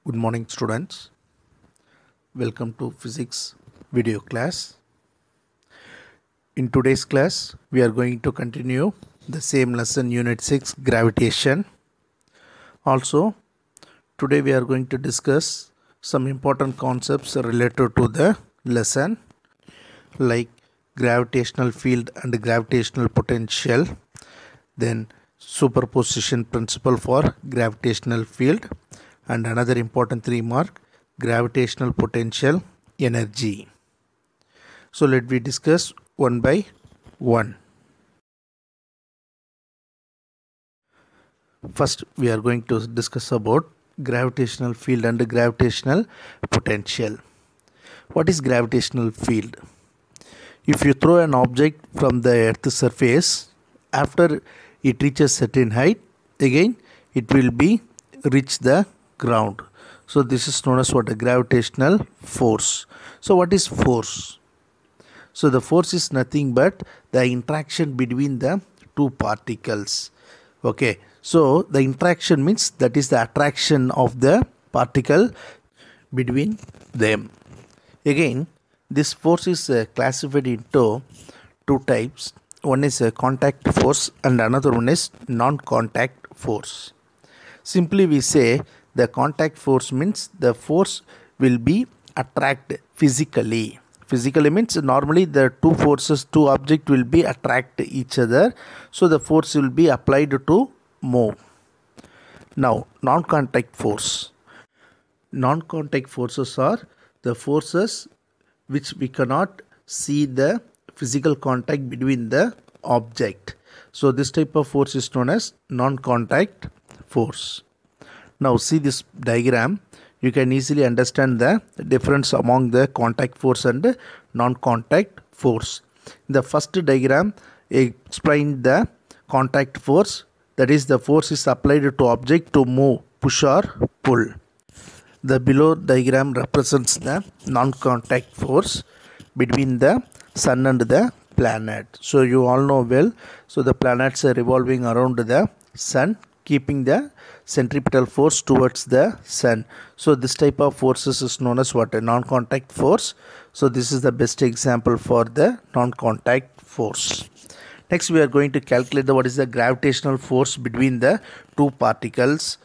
Good morning, students. Welcome to physics video class. In today's class, we are going to continue the same lesson, Unit 6, Gravitation. Also, today we are going to discuss some important concepts related to the lesson, like gravitational field and gravitational potential, then superposition principle for gravitational field, and another important remark, gravitational potential energy. So let me discuss one by one. First, we are going to discuss about gravitational field and gravitational potential. What is gravitational field? If you throw an object from the Earth's surface, after it reaches certain height, again it will be reach the ground. So this is known as what? A gravitational force. So what is force? So the force is nothing but the interaction between the two particles. Okay, so the interaction means that is the attraction of the particle between them. Again, this force is classified into two types. One is a contact force and another one is non-contact force. Simply we say the contact force means the force will be attracted physically. Physically means normally the two objects will be attract each other. So the force will be applied to move. Now non-contact force. Non-contact forces are the forces which we cannot see the physical contact between the object. So this type of force is known as non-contact force. Now see this diagram, you can easily understand the difference among the contact force and non-contact force. In the first diagram, explain the contact force, that is the force is applied to object to move, push or pull. The below diagram represents the non-contact force between the sun and the planet. So you all know well, so the planets are revolving around the sun, keeping the centripetal force towards the sun. So this type of forces is known as what? A non-contact force. So this is the best example for the non-contact force. Next we are going to calculate what is the gravitational force between the two particles.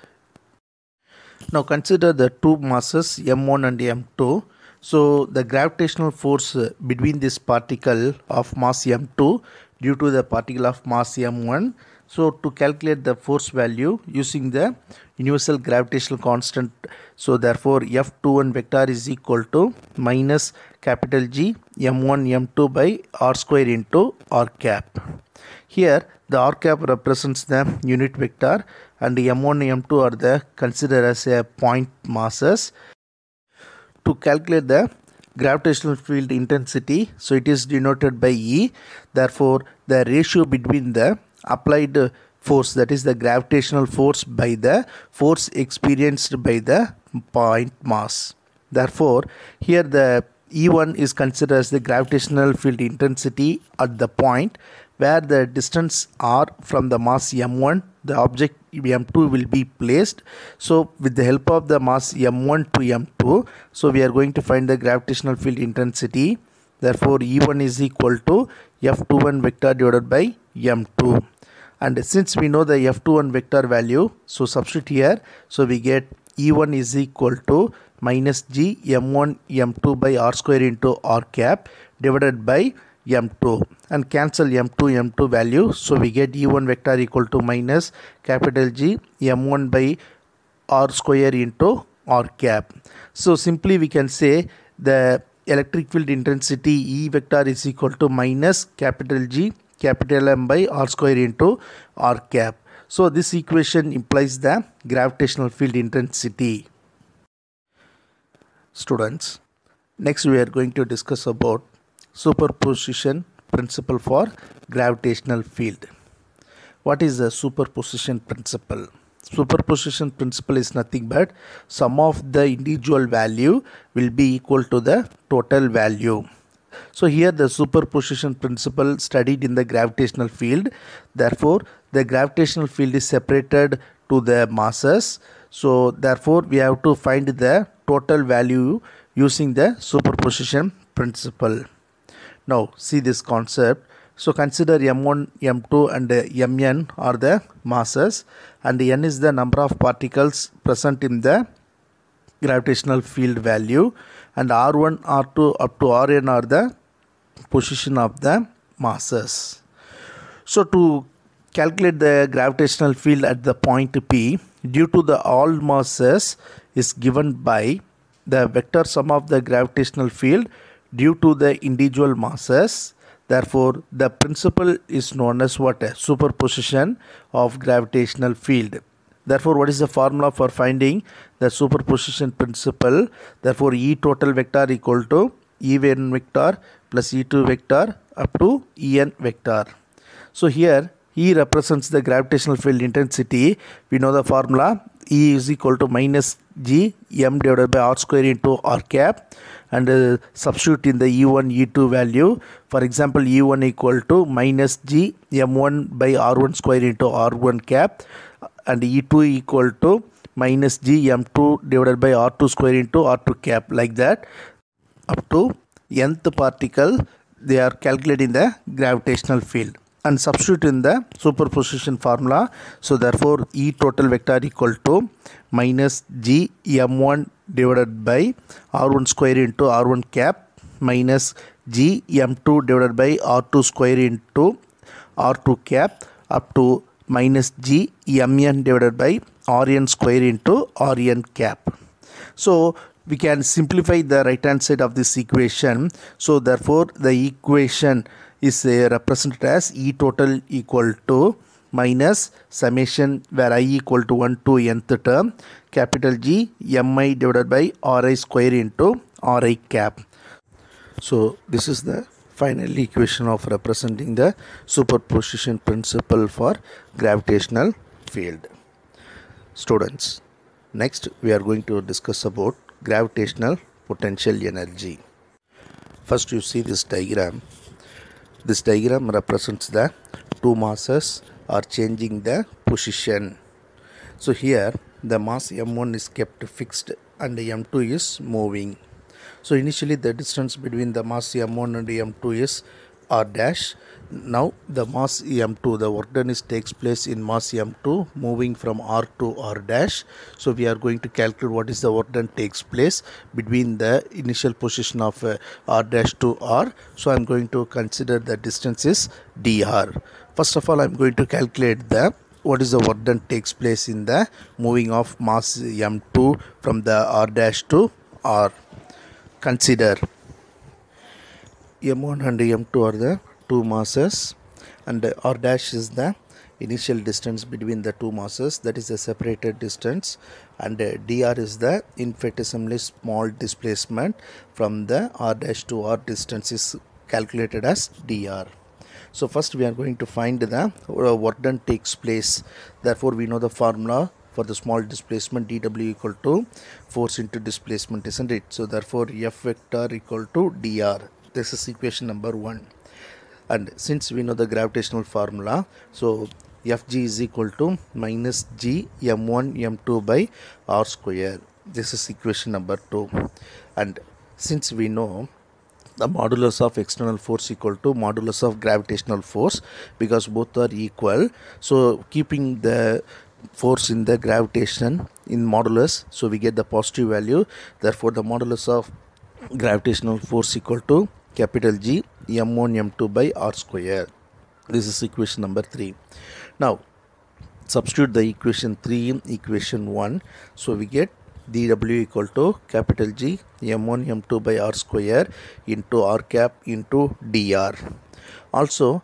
Now consider the two masses M1 and M2. So the gravitational force between this particle of mass M2 due to the particle of mass M1. So to calculate the force value using the universal gravitational constant, so therefore F21 vector is equal to minus capital G M1 M2 by R square into R cap. Here the R cap represents the unit vector and M1 M2 are the considered as a point masses. To calculate the gravitational field intensity, so it is denoted by E. Therefore the ratio between the applied force, that is the gravitational force, by the force experienced by the point mass. Therefore here the E1 is considered as the gravitational field intensity at the point where the distance r from the mass M1, the object M2 will be placed. So with the help of the mass M1 to M2, so we are going to find the gravitational field intensity. Therefore E1 is equal to F21 vector divided by M2. And since we know the F21 vector value, so substitute here, so we get E1 is equal to minus G M1 M2 by R square into R cap divided by M2, and cancel M2 M2 value, so we get E1 vector equal to minus capital G M1 by R square into R cap. So simply we can say the electric field intensity E vector is equal to minus capital G capital M by R square into R cap. So this equation implies the gravitational field intensity. Students, next we are going to discuss about superposition principle for gravitational field. What is the superposition principle? Superposition principle is nothing but sum of the individual value will be equal to the total value. So here the superposition principle studied in the gravitational field. Therefore the gravitational field is separated to the masses. So therefore we have to find the total value using the superposition principle. Now see this concept. So consider m1, m2 and mn are the masses, and n is the number of particles present in the gravitational field value, and r1, r2 up to rn are the position of the masses. So to calculate the gravitational field at the point P due to the all masses is given by the vector sum of the gravitational field due to the individual masses. Therefore the principle is known as what? Superposition of gravitational field. Therefore what is the formula for finding the superposition principle? Therefore E total vector equal to E1 vector plus E2 vector up to En vector. So here E represents the gravitational field intensity. We know the formula. E is equal to minus G m divided by r square into r cap, and substitute in the E1 E2 value. For example, E1 equal to minus G m1 by r1 square into r1 cap, and E2 equal to minus G m2 divided by r2 square into r2 cap, like that up to nth particle they are calculating the gravitational field and substitute in the superposition formula. So therefore E total vector equal to minus G m1 divided by r1 square into r1 cap minus G m2 divided by r2 square into r2 cap up to minus G mn divided by rn square into rn cap. So we can simplify the right hand side of this equation. So therefore the equation is represented as E total equal to minus summation where I equal to 1 to nth term capital G mi divided by ri square into ri cap. So this is the final equation of representing the superposition principle for gravitational field. Students, next we are going to discuss about gravitational potential energy. First you see this diagram. This diagram represents the two masses are changing the position. So here the mass m1 is kept fixed and m2 is moving. So initially the distance between the mass m1 and m2 is r dash. Now the mass m2, the work done takes place in mass m2 moving from r to r dash. So we are going to calculate what is the work done takes place between the initial position of r dash to r. So I am going to consider the distance is dr. First of all I am going to calculate the what is the work done takes place in the moving of mass m2 from the r dash to r. Consider m1 and m2 are the two masses, and r dash is the initial distance between the two masses, that is the separated distance, and dr is the infinitesimally small displacement from the r dash to r distance is calculated as dr. So first we are going to find the work done takes place. Therefore we know the formula for the small displacement, dw equal to force into displacement, isn't it? So therefore f vector equal to dr. This is equation number 1. And since we know the gravitational formula, so Fg is equal to minus G m1 m2 by r square. This is equation number 2. And since we know the modulus of external force equal to modulus of gravitational force, because both are equal, so keeping the force in the gravitation in modulus, so we get the positive value. Therefore the modulus of gravitational force equal to capital G m1 m2 by r square. This is equation number 3. Now substitute the equation 3 in equation 1. So we get dw equal to capital G m1 m2 by r square into r cap into dr. Also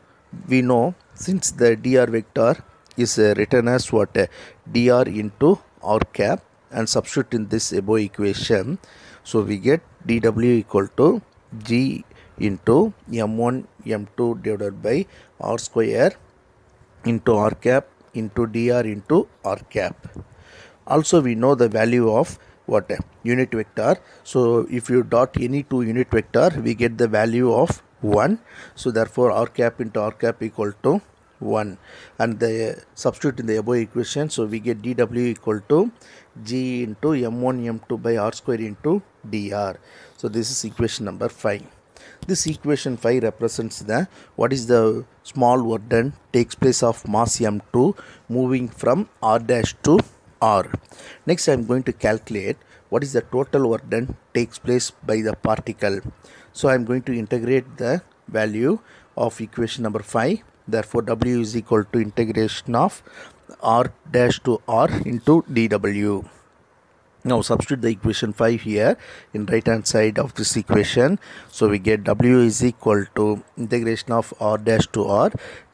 we know since the dr vector is written as what? Dr into r cap, and substitute in this above equation. So we get dw equal to G into m1 m2 divided by r square into r cap into dr into r cap. Also we know the value of what? Unit vector. So if you dot any two unit vector we get the value of 1. So therefore r cap into r cap equal to 1, and the substitute in the above equation, so we get dw equal to g into m1 m2 by r square into dr. So this is equation number 5. This equation 5 represents the what is the small work done takes place of mass m2 moving from r dash to r. Next I am going to calculate what is the total work done takes place by the particle. So I am going to integrate the value of equation number 5. Therefore w is equal to integration of r dash to r into dw. Now substitute the equation 5 here in right hand side of this equation. So we get w is equal to integration of r dash to r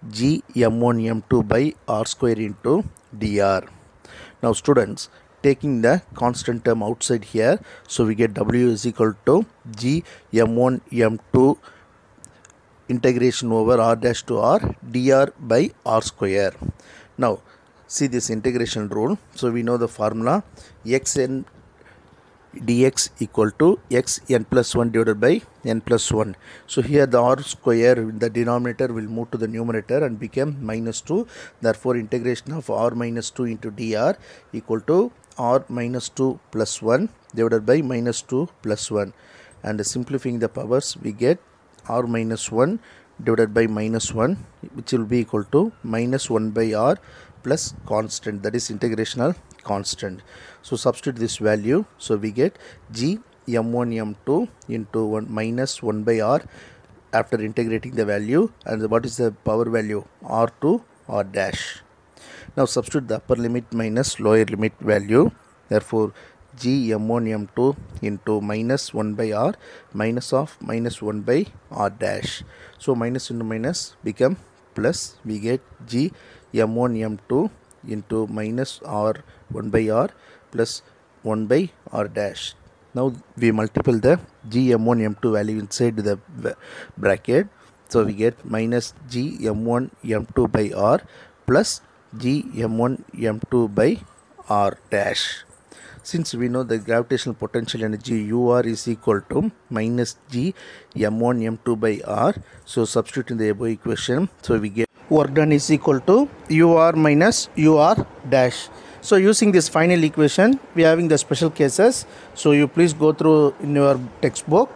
g m1 m2 by r square into dr. Now students, taking the constant term outside here, so we get w is equal to g m1 m2 integration over r dash to r dr by r square. Now see this integration rule. So we know the formula xn dx equal to xn plus 1 divided by n plus 1. So here the r square in the denominator will move to the numerator and become minus 2. Therefore integration of r minus 2 into dr equal to r minus 2 plus 1 divided by minus 2 plus 1, and simplifying the powers we get r minus 1 divided by minus 1, which will be equal to minus 1 by r plus constant, that is integrational constant. So substitute this value, so we get g m1 m2 into 1 minus 1 by r after integrating the value, and what is the power value r to r dash. Now substitute the upper limit minus lower limit value. Therefore g m1 m2 into minus 1 by r minus of minus 1 by r dash. So minus into minus become plus, we get g m1 m2 into minus r 1 by r plus 1 by r dash. Now we multiply the g m1 m2 value inside the bracket, so we get minus g m1 m2 by r plus g m1 m2 by r dash. Since we know the gravitational potential energy ur is equal to minus g m1 m2 by r, so substitute in the above equation, so we get work done is equal to ur minus ur dash. So using this final equation we are having the special cases, so you please go through in your textbook.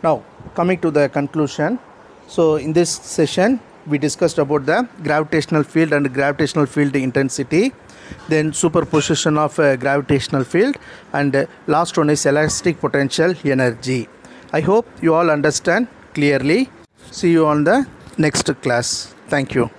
Now coming to the conclusion, so in this session we discussed about the gravitational field and gravitational field intensity, then superposition of a gravitational field, and last one is elastic potential energy. I hope you all understand clearly. See you on the next class. Thank you.